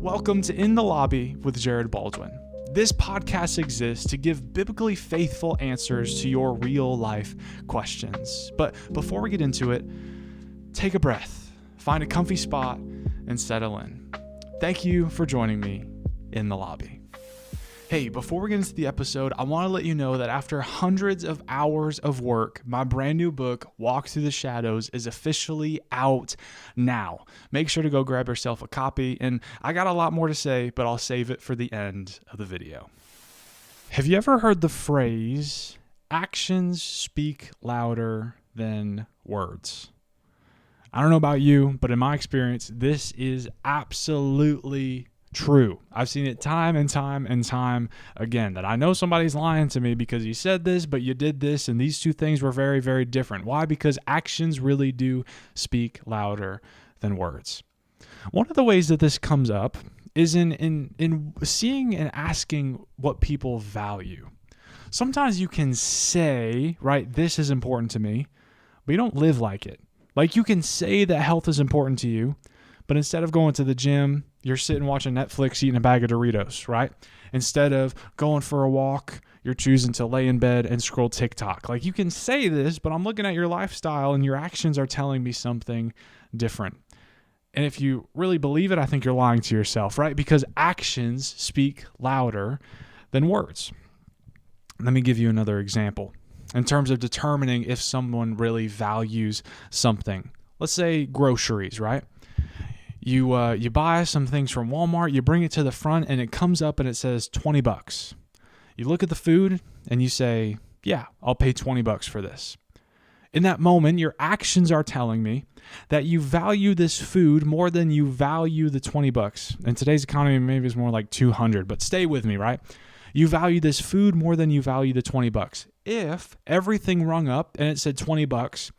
Welcome to In the Lobby with Jared Baldwin. This podcast exists to give biblically faithful answers to your real life questions. But before we get into it, take a breath, find a comfy spot, and settle in. Thank you for joining me in the lobby. Hey, before we get into the episode, I want to let you know that after hundreds of hours of work, my brand new book, Walk Through the Shadows, is officially out now. Make sure to go grab yourself a copy, and I got a lot more to say, but I'll save it for the end of the video. Have you ever heard the phrase, actions speak louder than words? I don't know about you, but in my experience, this is absolutely true. I've seen it time and time and time again, that I know somebody's lying to me because you said this, but you did this, and these two things were very, very different. Why? Because actions really do speak louder than words. One of the ways that this comes up is in seeing and asking what people value. Sometimes you can say, right, this is important to me, but you don't live like it. Like, you can say that health is important to you, but instead of going to the gym, you're sitting watching Netflix, eating a bag of Doritos, right? Instead of going for a walk, you're choosing to lay in bed and scroll TikTok. Like, you can say this, but I'm looking at your lifestyle and your actions are telling me something different. And if you really believe it, I think you're lying to yourself, right? Because actions speak louder than words. Let me give you another example in terms of determining if someone really values something. Let's say groceries, right? You buy some things from Walmart, you bring it to the front, and it comes up and it says $20. You look at the food and you say, yeah, I'll pay $20 for this. In that moment, your actions are telling me that you value this food more than you value the $20. In today's economy, maybe it's more like $200, but stay with me, right? You value this food more than you value the $20. If everything rung up and it said $20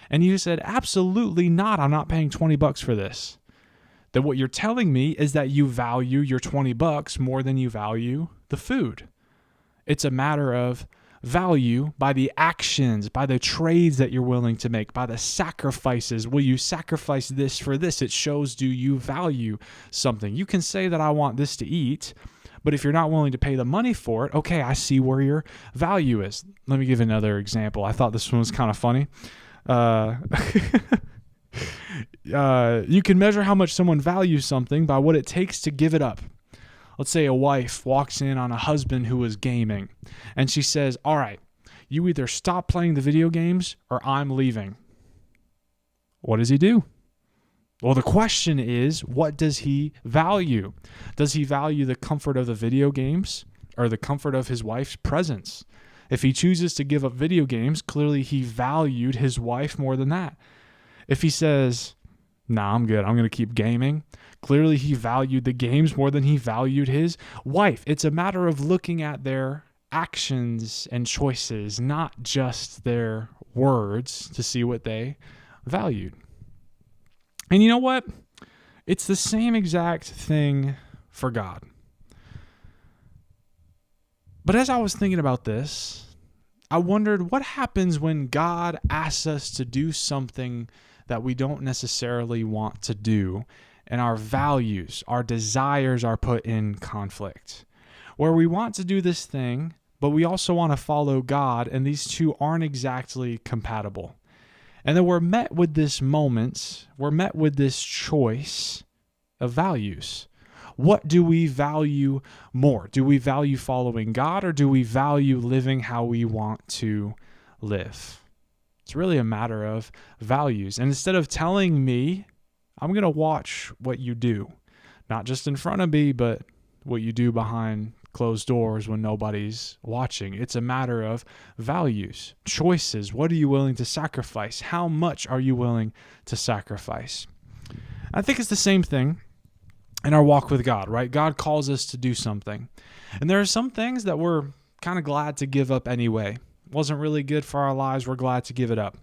and you said, absolutely not, I'm not paying $20 for this, then what you're telling me is that you value your $20 more than you value the food. It's a matter of value by the actions, by the trades that you're willing to make, by the sacrifices. Will you sacrifice this for this? It shows, do you value something? You can say that I want this to eat, but if you're not willing to pay the money for it, okay, I see where your value is. Let me give another example. I thought this one was kind of funny. You can measure how much someone values something by what it takes to give it up. Let's say a wife walks in on a husband who is gaming, and she says, all right, you either stop playing the video games or I'm leaving. What does he do? Well, the question is, what does he value? Does he value the comfort of the video games or the comfort of his wife's presence? If he chooses to give up video games, clearly he valued his wife more than that. If he says, nah, I'm good, I'm going to keep gaming, clearly he valued the games more than he valued his wife. It's a matter of looking at their actions and choices, not just their words, to see what they valued. And you know what? It's the same exact thing for God. But as I was thinking about this, I wondered what happens when God asks us to do something that we don't necessarily want to do, and our values, our desires are put in conflict. Where we want to do this thing, but we also want to follow God, and these two aren't exactly compatible. And then we're met with this moment, we're met with this choice of values. What do we value more? Do we value following God, or do we value living how we want to live? It's really a matter of values. And instead of telling me, I'm going to watch what you do, not just in front of me, but what you do behind closed doors when nobody's watching. It's a matter of values, choices. What are you willing to sacrifice? How much are you willing to sacrifice? I think it's the same thing in our walk with God, right? God calls us to do something. And there are some things that we're kind of glad to give up anyway. Wasn't really good for our lives. We're glad to give it up.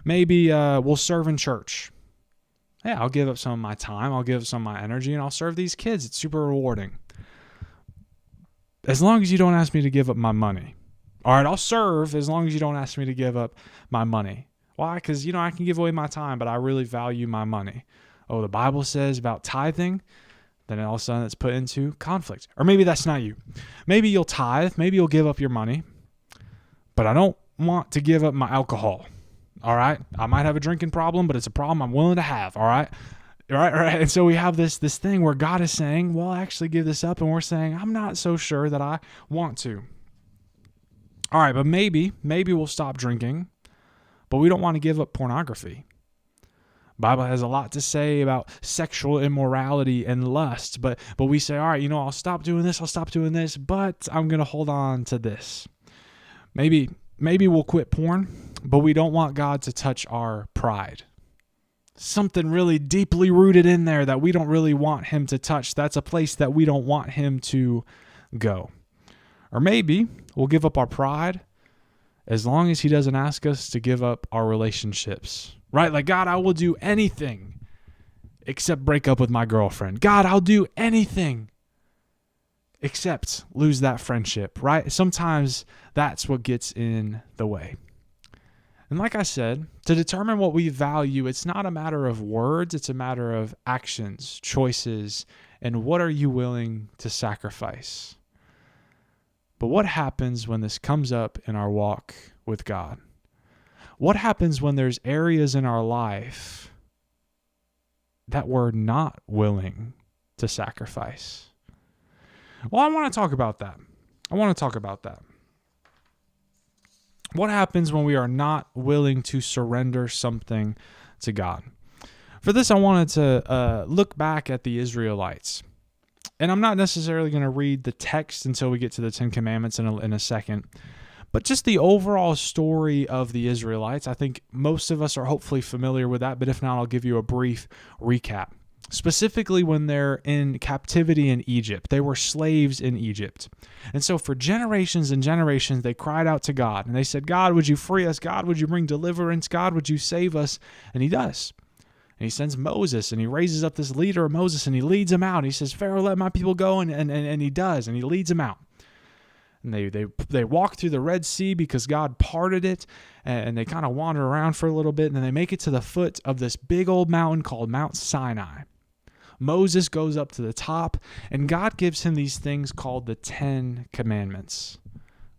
Maybe we'll serve in church. Yeah, I'll give up some of my time. I'll give up some of my energy, and I'll serve these kids. It's super rewarding. As long as you don't ask me to give up my money. All right, I'll serve as long as you don't ask me to give up my money. Why? Because, I can give away my time, but I really value my money. Oh, the Bible says about tithing. then all of a sudden it's put into conflict. Or maybe that's not you. Maybe you'll tithe, maybe you'll give up your money, but I don't want to give up my alcohol. All right. I might have a drinking problem, but it's a problem I'm willing to have. All right. Right. And so we have this thing where God is saying, well, actually give this up. And we're saying, I'm not so sure that I want to. All right. But maybe we'll stop drinking, but we don't want to give up pornography. Bible has a lot to say about sexual immorality and lust, but we say, all right, I'll stop doing this, but I'm going to hold on to this. Maybe we'll quit porn, but we don't want God to touch our pride. Something really deeply rooted in there that we don't really want him to touch. That's a place that we don't want him to go. Or maybe we'll give up our pride as long as he doesn't ask us to give up our relationships. Right? Like, God, I will do anything except break up with my girlfriend. God, I'll do anything except lose that friendship, right? Sometimes that's what gets in the way. And like I said, to determine what we value, it's not a matter of words, it's a matter of actions, choices, and what are you willing to sacrifice? But what happens when this comes up in our walk with God? What happens when there's areas in our life that we're not willing to sacrifice? Well, I want to talk about that. What happens when we are not willing to surrender something to God? For this, I wanted to look back at the Israelites. And I'm not necessarily going to read the text until we get to the Ten Commandments in a second. But just the overall story of the Israelites, I think most of us are hopefully familiar with that. But if not, I'll give you a brief recap. Specifically when they're in captivity in Egypt. They were slaves in Egypt. And so for generations and generations, they cried out to God. And they said, God, would you free us? God, would you bring deliverance? God, would you save us? And he does. And he sends Moses, and he raises up this leader of Moses, and he leads them out. And he says, Pharaoh, let my people go. And he does, and he leads them out. And they walk through the Red Sea because God parted it, and they kind of wander around for a little bit, and then they make it to the foot of this big old mountain called Mount Sinai. Moses goes up to the top, and God gives him these things called the 10 Commandments.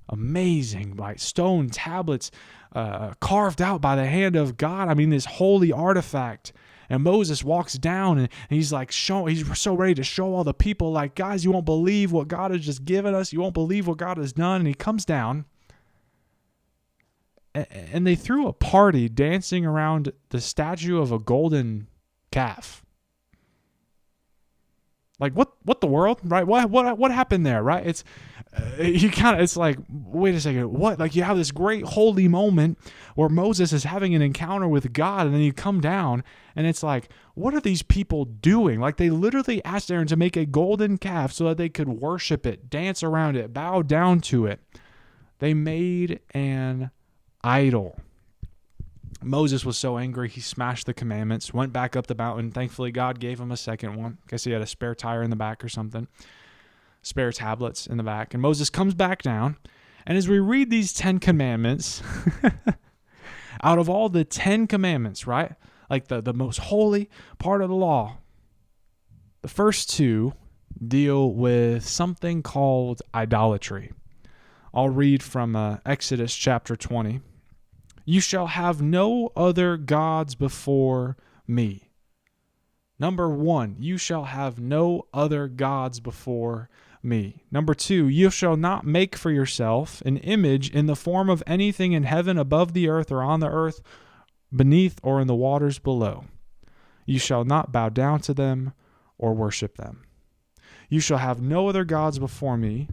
Amazing, right? Stone tablets carved out by the hand of God. I mean, this holy artifact. And Moses walks down, and he's like, he's so ready to show all the people, like, guys, you won't believe what God has just given us. You won't believe what God has done. And he comes down, and they threw a party dancing around the statue of a golden calf. Like, what the world, right? What happened there, right? It's like, wait a second, what? Like, you have this great holy moment where Moses is having an encounter with God, and then you come down, and it's like, what are these people doing? Like, they literally asked Aaron to make a golden calf so that they could worship it, dance around it, bow down to it. They made an idol. Moses was so angry, he smashed the commandments, went back up the mountain. Thankfully, God gave him a second one. Guess he had a spare tire in the back or something. Spare tablets in the back. And Moses comes back down. And as we read these 10 commandments, out of all the 10 commandments, right? Like the most holy part of the law, the first two deal with something called idolatry. I'll read from Exodus chapter 20. You shall have no other gods before me. Number 1, you shall have no other gods before me. Number 2, you shall not make for yourself an image in the form of anything in heaven above the earth or on the earth beneath or in the waters below. You shall not bow down to them or worship them. You shall have no other gods before me,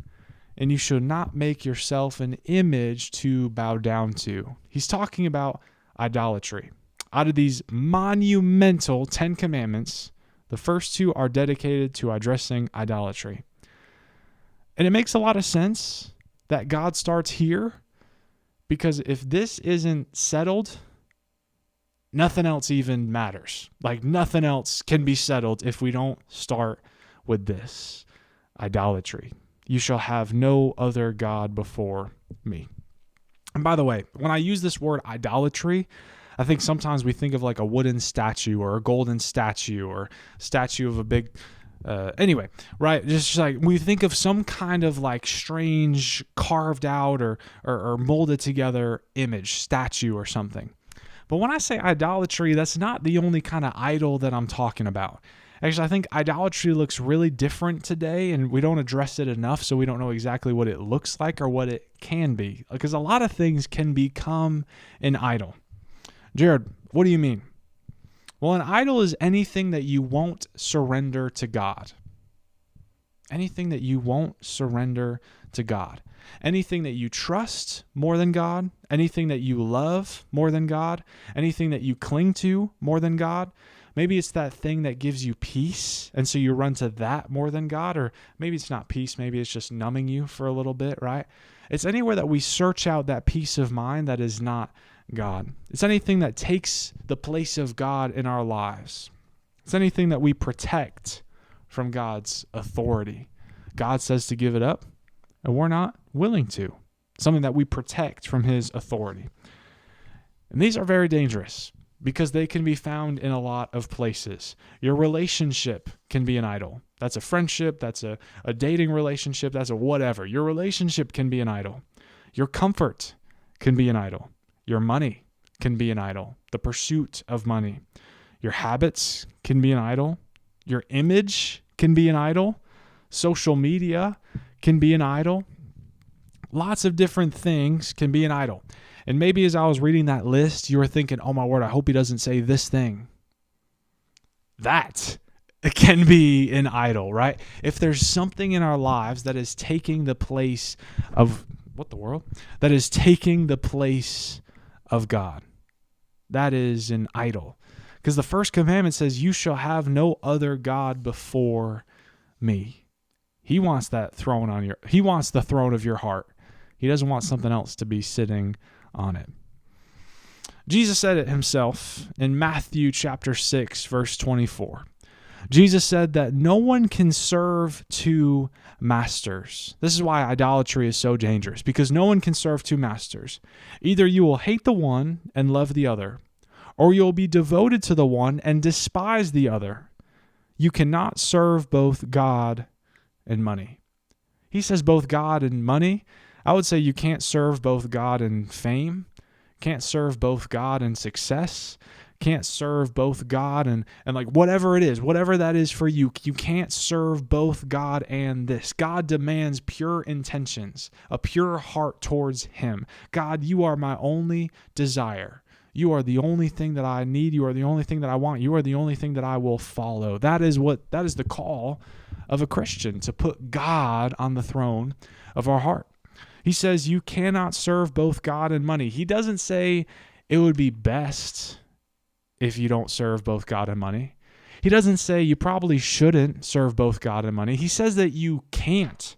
and you should not make yourself an image to bow down to. He's talking about idolatry. Out of these monumental 10 commandments, the first 2 are dedicated to addressing idolatry. And it makes a lot of sense that God starts here, because if this isn't settled, nothing else even matters. Like, nothing else can be settled if we don't start with this: idolatry. You shall have no other God before me. And by the way, when I use this word idolatry, I think sometimes we think of like a wooden statue or a golden statue or statue of a big Anyway, right? Just like we think of some kind of like strange carved out or molded together image, statue or something. But when I say idolatry, that's not the only kind of idol that I'm talking about. Actually, I think idolatry looks really different today, and we don't address it enough, so we don't know exactly what it looks like or what it can be. Because a lot of things can become an idol. Jared, what do you mean? Well, an idol is anything that you won't surrender to God. Anything that you won't surrender to God. Anything that you trust more than God. Anything that you love more than God. Anything that you cling to more than God. Maybe it's that thing that gives you peace, and so you run to that more than God. Or maybe it's not peace. Maybe it's just numbing you for a little bit, right? It's anywhere that we search out that peace of mind that is not God. It's anything that takes the place of God in our lives. It's anything that we protect from God's authority. God says to give it up, and we're not willing to. Something that we protect from his authority. And these are very dangerous because they can be found in a lot of places. Your relationship can be an idol. That's a friendship, that's a dating relationship, that's a whatever. Your relationship can be an idol. Your comfort can be an idol. Your money can be an idol. The pursuit of money. Your habits can be an idol. Your image can be an idol. Social media can be an idol. Lots of different things can be an idol. And maybe as I was reading that list, you were thinking, oh my word, I hope he doesn't say this thing. That can be an idol, right? If there's something in our lives that is taking the place of, what the world? That is taking the place of God. That is an idol. Because the first commandment says, you shall have no other God before me. He wants that throne he wants the throne of your heart. He doesn't want something else to be sitting on it. Jesus said it himself in Matthew chapter 6, verse 24. Jesus said that no one can serve two masters. This is why idolatry is so dangerous, because no one can serve two masters. Either you will hate the one and love the other, or you'll be devoted to the one and despise the other. You cannot serve both God and money. He says both God and money. I would say you can't serve both God and fame, can't serve both God and success, can't serve both God and like whatever it is, whatever that is for you, you can't serve both God and this. God demands pure intentions, a pure heart towards him. God, you are my only desire. You are the only thing that I need. You are the only thing that I want. You are the only thing that I will follow. That is the call of a Christian, to put God on the throne of our heart. He says you cannot serve both God and money. He doesn't say it would be best if you don't serve both God and money. He doesn't say you probably shouldn't serve both God and money. He says that you can't,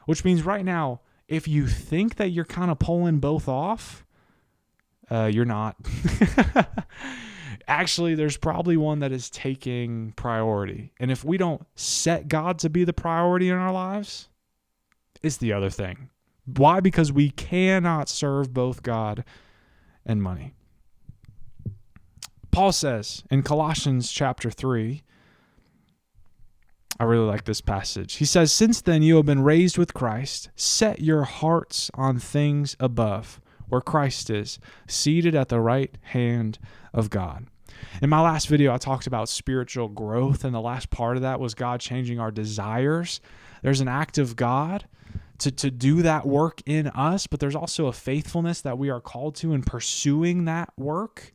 which means right now, if you think that you're kind of pulling both off, you're not. Actually, there's probably one that is taking priority. And if we don't set God to be the priority in our lives, it's the other thing. Why? Because we cannot serve both God and money. Paul says in Colossians chapter 3, I really like this passage. He says, since then you have been raised with Christ, set your hearts on things above, where Christ is, seated at the right hand of God. In my last video, I talked about spiritual growth, and the last part of that was God changing our desires. There's an act of God to do that work in us, but there's also a faithfulness that we are called to in pursuing that work.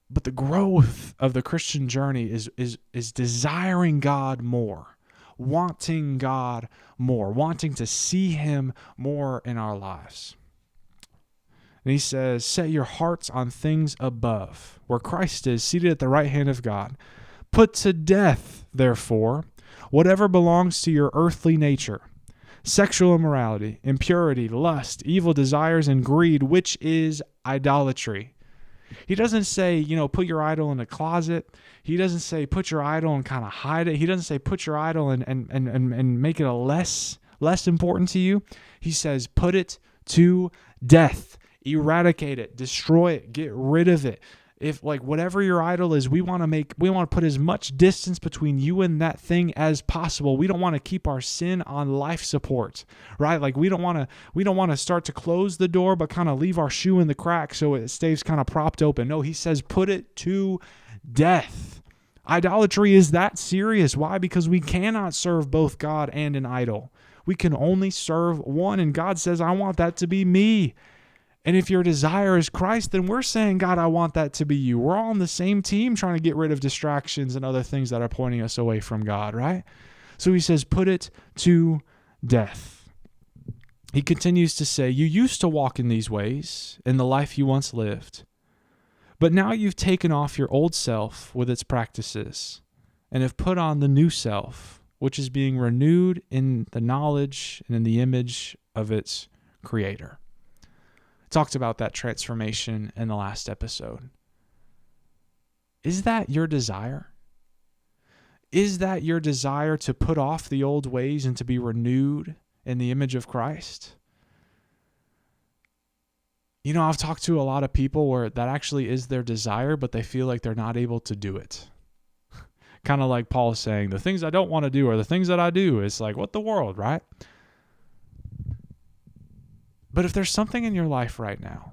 But the growth of the Christian journey is desiring God more, wanting God more, wanting to see him more in our lives. And he says, set your hearts on things above, where Christ is, seated at the right hand of God. Put to death, therefore, whatever belongs to your earthly nature, sexual immorality, impurity, lust, evil desires, and greed, which is idolatry. He doesn't say, put your idol in a closet. He doesn't say put your idol and kind of hide it. He doesn't say put your idol and make it a less important to you. He says put it to death. Eradicate it, destroy it, get rid of it. If like whatever your idol is, we want to put as much distance between you and that thing as possible. We don't want to keep our sin on life support, right? Like we don't want to start to close the door, but kind of leave our shoe in the crack so it stays kind of propped open. No, he says, put it to death. Idolatry is that serious. Why? Because we cannot serve both God and an idol. We can only serve one. And God says, I want that to be me. And if your desire is Christ, then we're saying, God, I want that to be you. We're all on the same team trying to get rid of distractions and other things that are pointing us away from God, right? So he says, put it to death. He continues to say, you used to walk in these ways in the life you once lived, but now you've taken off your old self with its practices and have put on the new self, which is being renewed in the knowledge and in the image of its creator. Talked about that transformation in the last episode. Is that your desire? Is that your desire to put off the old ways and to be renewed in the image of Christ? You know, I've talked to a lot of people where that actually is their desire, but they feel like they're not able to do it. Kind of like Paul saying, the things I don't want to do are the things that I do. It's like, what the world, right? But if there's something in your life right now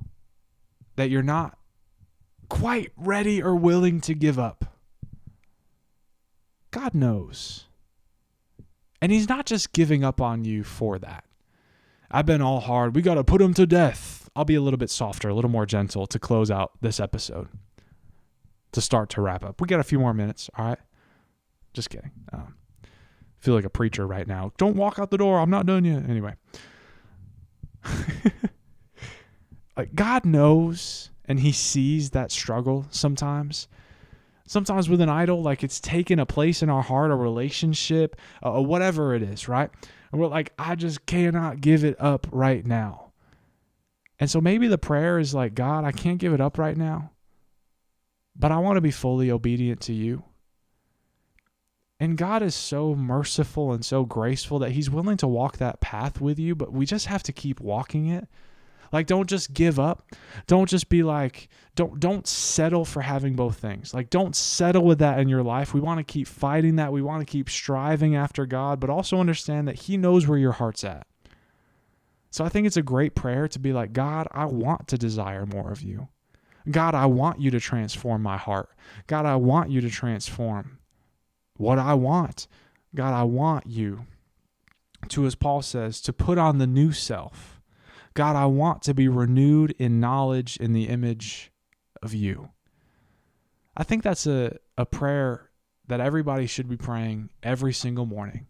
that you're not quite ready or willing to give up, God knows. And he's not just giving up on you for that. I've been all hard. We got to put him to death. I'll be a little bit softer, a little more gentle to close out this episode, to start to wrap up. We got a few more minutes, all right? Just kidding. Feel like a preacher right now. Don't walk out the door. I'm not done yet. Anyway. Like God knows and he sees that struggle sometimes with an idol, like it's taken a place in our heart, a relationship, whatever it is, right? And we're like, I just cannot give it up right now. And so maybe the prayer is like, God, I can't give it up right now, but I want to be fully obedient to you. And God is so merciful and so graceful that he's willing to walk that path with you, but we just have to keep walking it. Like, don't just give up. Don't just be like, don't settle for having both things. Like, don't settle with that in your life. We want to keep fighting that. We want to keep striving after God, but also understand that he knows where your heart's at. So I think it's a great prayer to be like, God, I want to desire more of you. God, I want you to transform my heart. God, I want you to transform what I want. God, I want you to, as Paul says, to put on the new self. God, I want to be renewed in knowledge in the image of you. I think that's a prayer that everybody should be praying every single morning.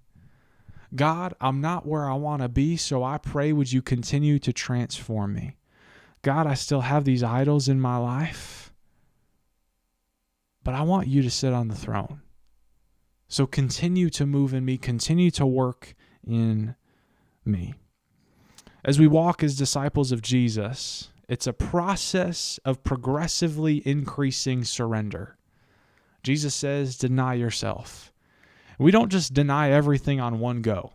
God, I'm not where I want to be, so I pray, would you continue to transform me? God, I still have these idols in my life, but I want you to sit on the throne. So continue to move in me, continue to work in me. As we walk as disciples of Jesus, it's a process of progressively increasing surrender. Jesus says, deny yourself. We don't just deny everything on one go.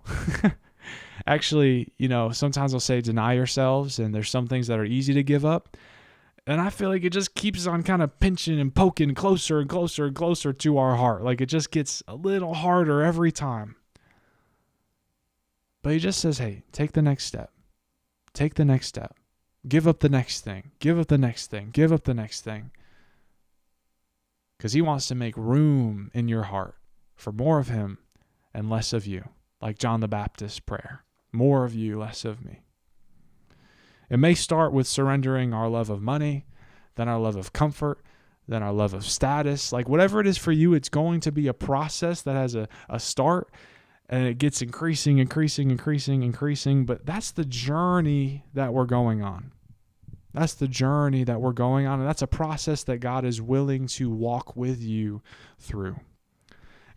Actually, sometimes I'll say deny yourselves, and there's some things that are easy to give up. And I feel like it just keeps on kind of pinching and poking closer and closer and closer to our heart. Like it just gets a little harder every time. But he just says, hey, take the next step. Take the next step. Give up the next thing. Give up the next thing. Give up the next thing. Because he wants to make room in your heart for more of him and less of you. Like John the Baptist's prayer. More of you, less of me. It may start with surrendering our love of money, then our love of comfort, then our love of status. Like whatever it is for you, it's going to be a process that has a start, and it gets increasing. But that's the journey that we're going on. That's the journey that we're going on, and that's a process that God is willing to walk with you through.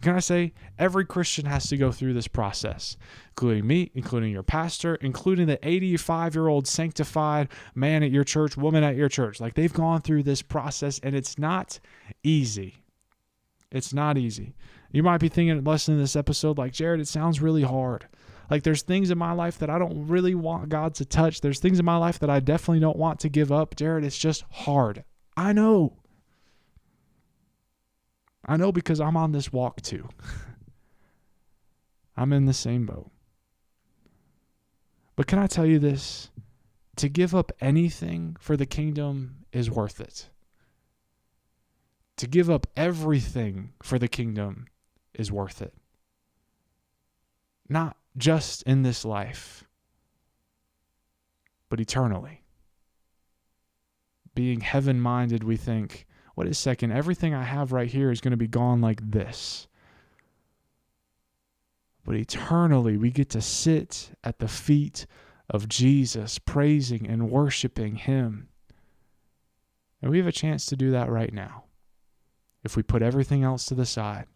Can I say, every Christian has to go through this process, including me, including your pastor, including the 85-year-old sanctified man at your church, woman at your church. Like they've gone through this process, and it's not easy. It's not easy. You might be thinking, listening to this episode, like, Jared, it sounds really hard. Like there's things in my life that I don't really want God to touch. There's things in my life that I definitely don't want to give up. Jared, it's just hard. I know. I know because I'm on this walk too. I'm in the same boat. But can I tell you this? To give up anything for the kingdom is worth it. To give up everything for the kingdom is worth it. Not just in this life, but eternally. Being heaven-minded, we think, wait a second, everything I have right here is going to be gone like this. But eternally, we get to sit at the feet of Jesus, praising and worshiping Him. And we have a chance to do that right now. If we put everything else to the side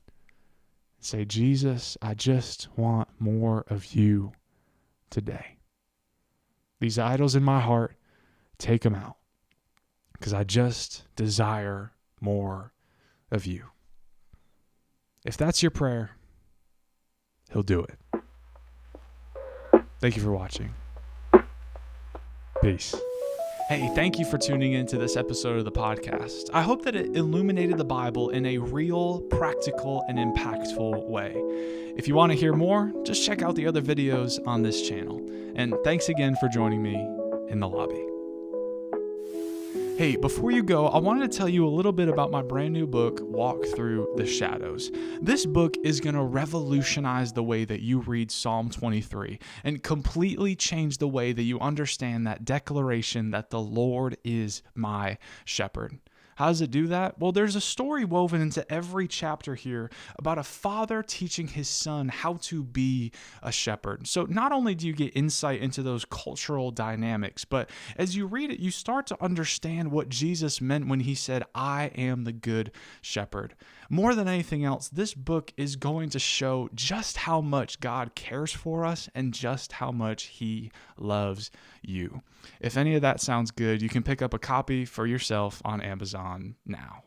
and say, Jesus, I just want more of you today. These idols in my heart, take them out. Because I just desire more of you. If that's your prayer, He'll do it. Thank you for watching. Peace. Hey, thank you for tuning into this episode of the podcast. I hope that it illuminated the Bible in a real, practical, and impactful way. If you want to hear more, just check out the other videos on this channel. And thanks again for joining me in the lobby. Hey, before you go, I wanted to tell you a little bit about my brand new book, Walk Through the Shadows. This book is going to revolutionize the way that you read Psalm 23 and completely change the way that you understand that declaration that the Lord is my shepherd. How does it do that? Well, there's a story woven into every chapter here about a father teaching his son how to be a shepherd. So not only do you get insight into those cultural dynamics, but as you read it, you start to understand what Jesus meant when he said, I am the good shepherd. More than anything else, this book is going to show just how much God cares for us and just how much He loves you. If any of that sounds good, you can pick up a copy for yourself on Amazon now.